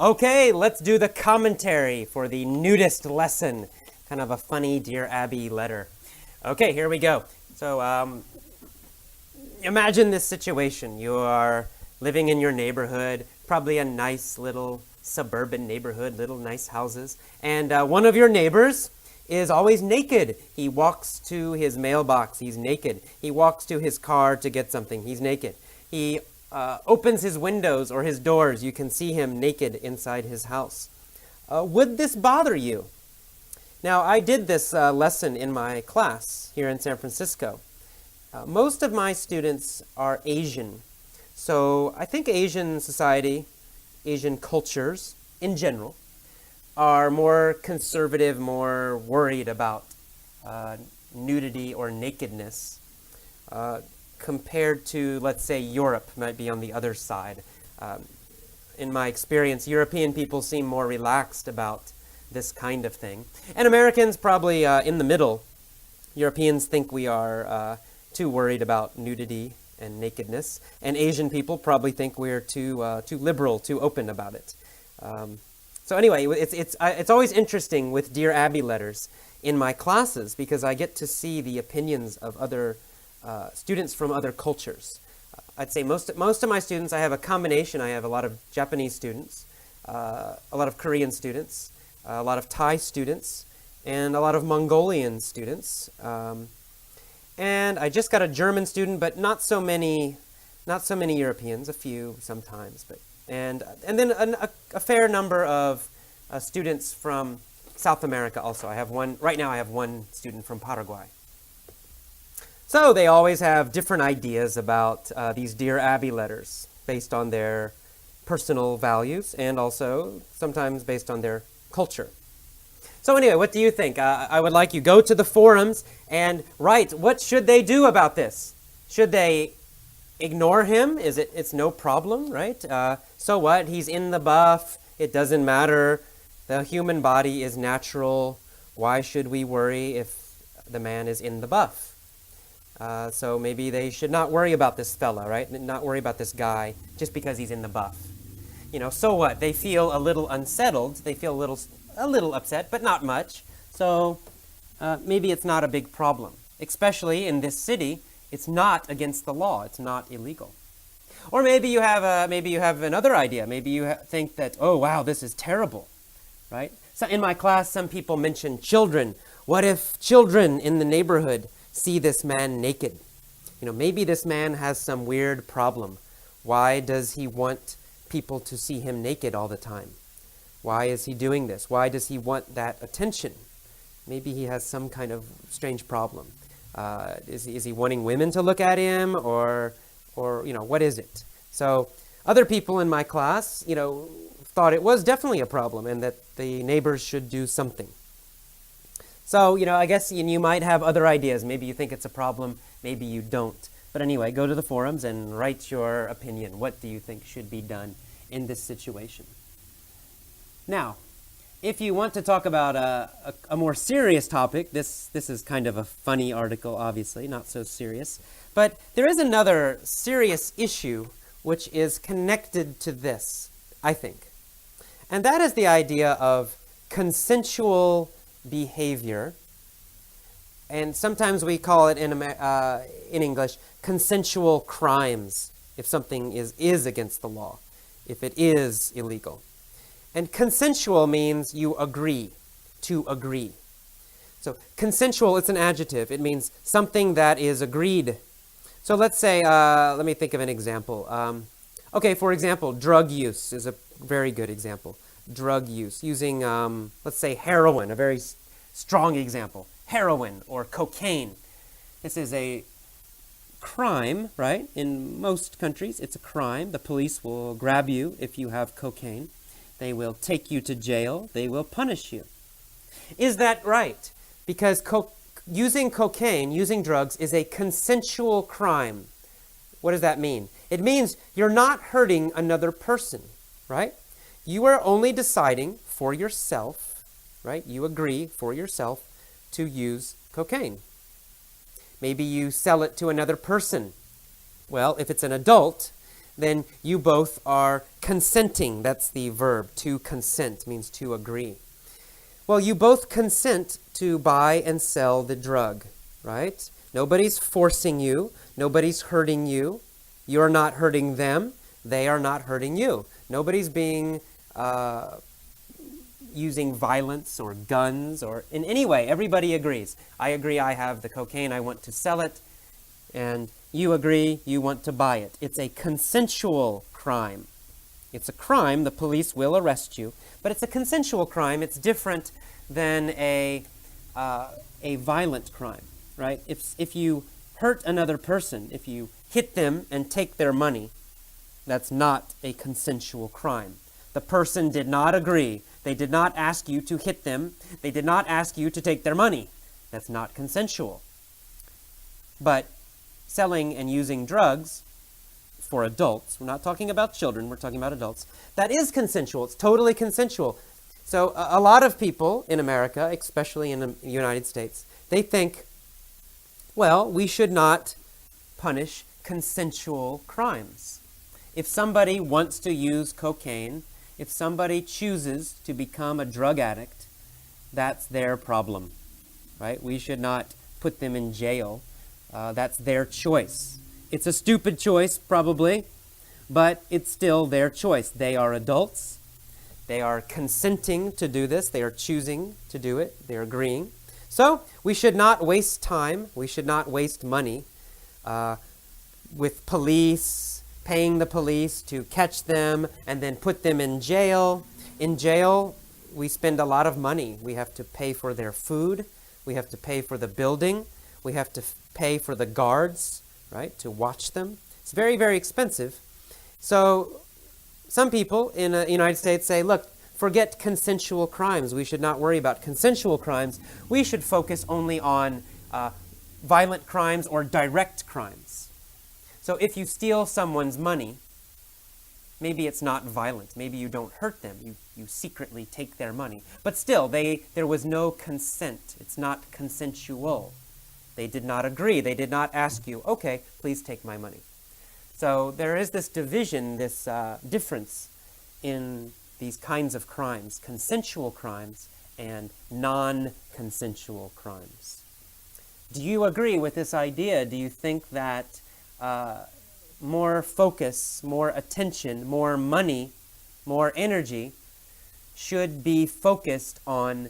Okay, let's do the commentary for the nudist lesson. Kind of a funny Dear Abby letter. Okay, here we go. So, imagine this situation. You are living in your neighborhood, probably a nice little suburban neighborhood, little nice houses, and one of your neighbors is always naked. He walks to his mailbox, he's naked. He walks to his car to get something, he's naked. He opens his windows or his doors, you can see him naked inside his house. Would this bother you? Now, I did this lesson in my class here in San Francisco. Most of my students are Asian, so I think Asian society, Asian cultures in general, are more conservative, more worried about nudity or nakedness compared to, let's say, Europe might be on the other side. In my experience, European people seem more relaxed about this kind of thing. And Americans probably in the middle. Europeans think we are too worried about nudity and nakedness, and Asian people probably think we're too liberal, too open about it. So anyway, it's always interesting with Dear Abby letters in my classes because I get to see the opinions of other students from other cultures. I'd say most of my students, I have a combination. I have a lot of Japanese students, a lot of Korean students, a lot of Thai students, and a lot of Mongolian students. And I just got a German student, but not so many Europeans, a few sometimes, and then a fair number of students from South America also. Right now I have one student from Paraguay. So they always have different ideas about these Dear Abby letters based on their personal values and also sometimes based on their culture. So anyway, what do you think? I would like you go to the forums and write, what should they do about this? Should they ignore him? It's no problem, right? So what? He's in the buff. It doesn't matter. The human body is natural. Why should we worry if the man is in the buff? So maybe they should not worry about this fella, right? Not worry about this guy just because he's in the buff. So what? They feel a little unsettled. They feel a little upset, but not much. So maybe it's not a big problem. Especially in this city, it's not against the law. It's not illegal. Or maybe you have another idea. Maybe you think that, oh wow, this is terrible, right? So in my class, some people mention children. What if children in the neighborhood see this man naked? Maybe this man has some weird problem. Why does he want people to see him naked all the time? Why is he doing this? Why does he want that attention? Maybe he has some kind of strange problem. Is he wanting women to look at him, or what is it? So other people in my class, thought it was definitely a problem and that the neighbors should do something. So, I guess you might have other ideas. Maybe you think it's a problem, maybe you don't. But anyway, go to the forums and write your opinion. What do you think should be done in this situation? Now, if you want to talk about a more serious topic, this is kind of a funny article, obviously, not so serious. But there is another serious issue which is connected to this, I think. And that is the idea of consensual behavior. And sometimes we call it in English consensual crimes if something is against the law, if it is illegal. And consensual means you agree, to agree. So consensual, it's an adjective. It means something that is agreed. So let's say, let me think of an example. Okay, for example, drug use is a very good example. Drug use, using, let's say, heroin, a very strong example. Heroin or cocaine. This is a crime, right? In most countries, it's a crime. The police will grab you if you have cocaine. They will take you to jail. They will punish you. Is that right? Because using cocaine, using drugs, is a consensual crime. What does that mean? It means you're not hurting another person, right? You are only deciding for yourself, right? You agree for yourself to use cocaine. Maybe you sell it to another person. Well, if it's an adult, then you both are consenting. That's the verb. To consent means to agree. Well, you both consent to buy and sell the drug, right? Nobody's forcing you. Nobody's hurting you. You're not hurting them. They are not hurting you. Nobody's being using violence or guns or in any way. Everybody agrees. I agree I have the cocaine. I want to sell it. And you agree you want to buy it. It's a consensual crime. It's a crime. The police will arrest you. But it's a consensual crime. It's different than a violent crime, right? If you hurt another person, if you hit them and take their money, that's not a consensual crime. The person did not agree. They did not ask you to hit them. They did not ask you to take their money. That's not consensual. But selling and using drugs for adults, we're not talking about children, we're talking about adults, that is consensual. It's totally consensual. So a lot of people in America, especially in the United States, they think, well, we should not punish consensual crimes. If somebody wants to use cocaine, if somebody chooses to become a drug addict, that's their problem, right? We should not put them in jail. That's their choice. It's a stupid choice, probably, but it's still their choice. They are adults. They are consenting to do this. They are choosing to do it. They are agreeing. So we should not waste time. We should not waste money with police, paying the police to catch them and then put them in jail. In jail, we spend a lot of money. We have to pay for their food. We have to pay for the building. We have to pay for the guards, right, to watch them. It's very, very expensive. So some people in the United States say, look, forget consensual crimes. We should not worry about consensual crimes. We should focus only on violent crimes or direct crimes. So if you steal someone's money, maybe it's not violent. Maybe you don't hurt them. You secretly take their money. But still, there was no consent. It's not consensual. They did not agree. They did not ask you, okay, please take my money. So there is this division, this difference in these kinds of crimes, consensual crimes and non-consensual crimes. Do you agree with this idea? Do you think that more focus, more attention, more money, more energy should be focused on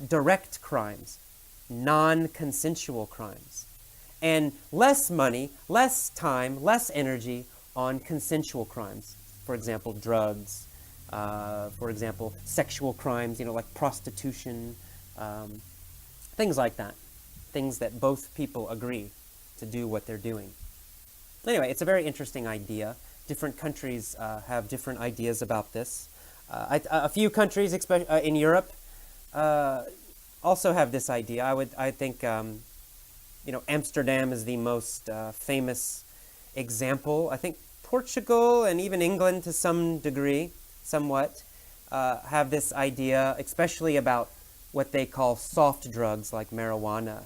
direct crimes, non-consensual crimes, and less money, less time, less energy on consensual crimes? For example, drugs, for example, sexual crimes, like prostitution, things like that. Things that both people agree to do what they're doing. Anyway, it's a very interesting idea. Different countries have different ideas about this. A few countries in Europe also have this idea. I think Amsterdam is the most famous example. I think Portugal and even England to some degree, somewhat, have this idea, especially about what they call soft drugs like marijuana,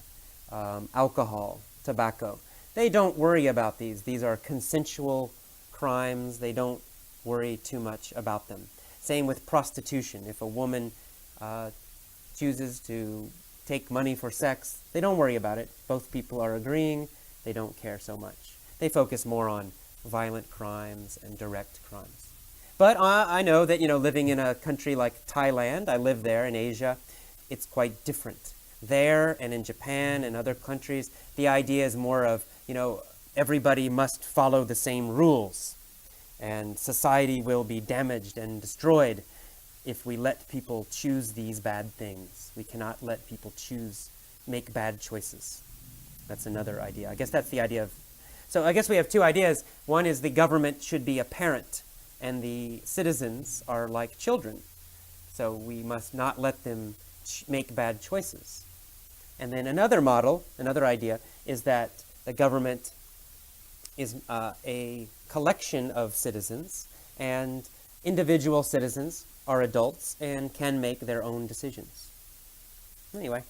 alcohol, tobacco. They don't worry about these. These are consensual crimes. They don't worry too much about them. Same with prostitution. If a woman chooses to take money for sex, they don't worry about it. Both people are agreeing. They don't care so much. They focus more on violent crimes and direct crimes. But I know that, living in a country like Thailand, I live there in Asia, it's quite different. There and in Japan and other countries, the idea is more of, everybody must follow the same rules, and society will be damaged and destroyed if we let people choose these bad things. We cannot let people make bad choices. That's another idea. I guess that's the idea of... So I guess we have two ideas. One is the government should be a parent, and the citizens are like children. So we must not let them make bad choices. And then another model, another idea, is that the government is a collection of citizens, and individual citizens are adults and can make their own decisions. Anyway,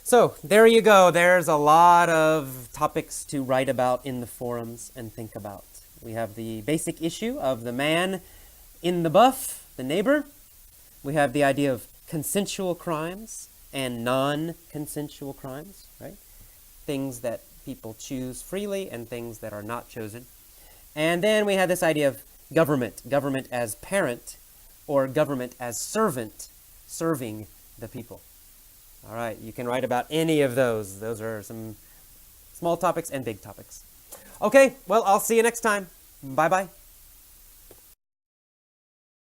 so there you go. There's a lot of topics to write about in the forums and think about. We have the basic issue of the man in the buff, the neighbor. We have the idea of consensual crimes and non-consensual crimes, right? Things that people choose freely and things that are not chosen. And then we have this idea of government, government as parent or government as servant, serving the people. All right, you can write about any of those. Those are some small topics and big topics. Okay, well, I'll see you next time. Bye-bye.